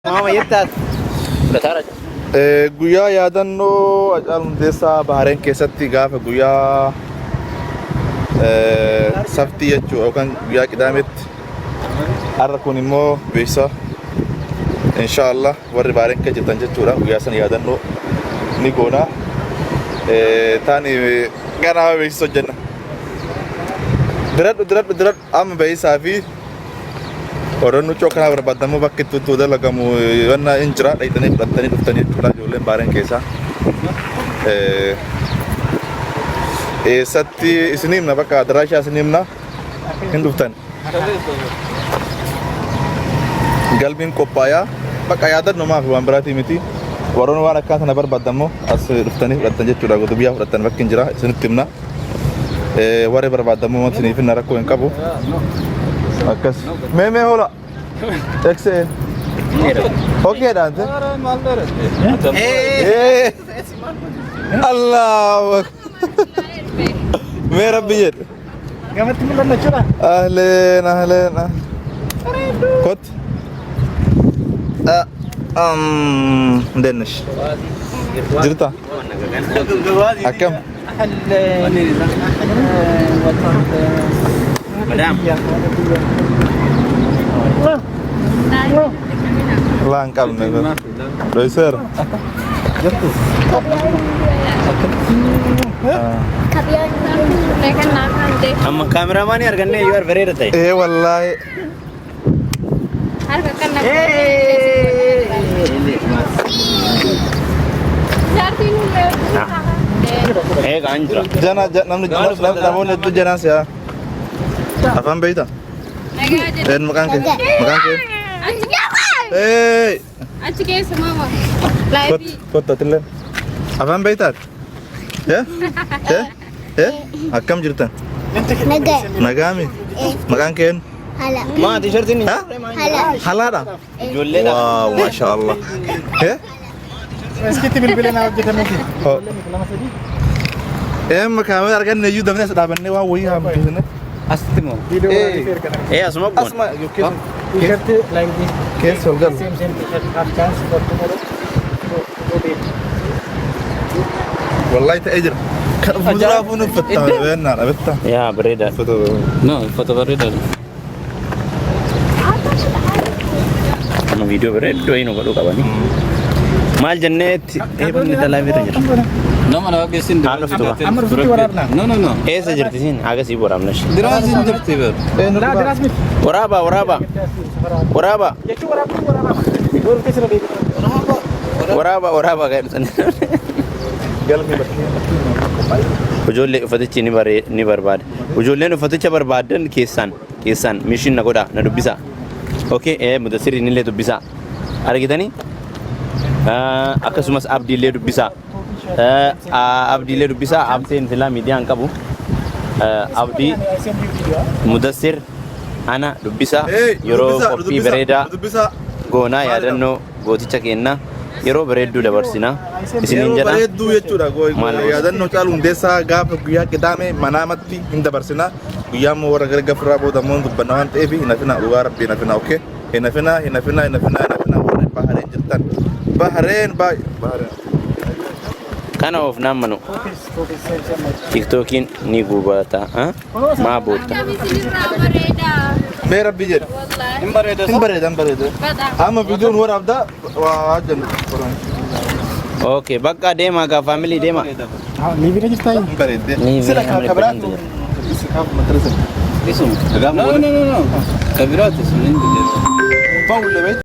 Mama yettaas. Guyyaa yaadannoo Hacaaluu Hundeessaa Bahareen keessatti gaafa guyyaa sabtii jechuudha yookaan guyyaa qidaametti har'a kun immoo beeksisa inshaallah warri Bahareen keessa jirtan jechuudha guyyaa sana yaadannoo ni goona taani ganama beeksisa hojjenna diradhu amma beeksisaa fi Orang nucuk kena berbadamu pakai tutu dah lah kamu warna injera, itu nih jualan barang kesa. Sati isnim na pakai adrasya isnim na Hindustan. Galbin kopaya pakai adat nama huam berarti miti. Warna warna kan sana berbadamu as Hindustan nih jualan tu biar Hindustan pakai injera isnim timna. Warna berbadamu macam ni pun naraku yang kabu. Akas, me hola. Ekse. Okay dah tu. Allah. Merah bijak. Kamu tinggal mana cura? Ahlen. Kot. Danish. Cerita. Akam. Madam. Langkam nih. Doiser. Jatuh. Amma cameraman ya harganya you are very ready. Wallahi. Harga kan. Ganjra. Namun itu jenas ya. Apaan beta? Makan ke? Hey. Anjing ke semua. Kot tatilan. Apaan beta? Ya? Akam cerita. Nagami. Makan ke? Ma t-shirt ini. Halal. Wow, masya Allah. Meski bil-bilan awak kita mungkin. Kami harga neju damnya sudah benar wah wih hampir sana. Astimo. Asma bon. Asma, T-shirt like this. Kes solgal. Same t-shirt half chance for tomorrow. Wallahi ta'ajir. Kan fudra pun fatta benar, betul. Ya, beredar. Foto. No, foto beredar. Sama video beredar ini kalau kawan ni. Mal Janet, pun kita live itu. No mana ke sin Halus tu. Amar futi warabna. No. Sejerti sin, agak sih boram nasi. Diraz sin jerti ber. Waraba. Waraba kayak sana. Ujole fatichi ni barbad. Ujole no faticha barbadan kesan mission nagoda na dubisa. Okay, mudassir ini le dubisa. Ada kita ni? Akasumas abdi le dubisa. Abdi le dubisa absen fila media angkabu. Abdi mudassir ana dubisa. Yoro kopi bereda. Gona ya danno goticha kenna. Yero beredu dabarsina. Isinin jana. Beredu ya cura go. Ya danno Hacaaluu Hundeessaa gaafa guyyaa qidame manamatti inda barsina. Guyyaa mo warra gargafra boda mo dubbanawaan ta'eef hinafina dhugaa rabbi hinafina okay. Hinafina warra Bahareen jirtan. Bahareen. Kana of namanu. TikTokin ni gubata, ma bota. Merah bijak. Imbareda. Ama video nuar abda wajan. Okay, bakka dema ga family dema. Ni video cerita ini. Imbareda. Silakan kabar. No. Kabirat itu. Paul lebih.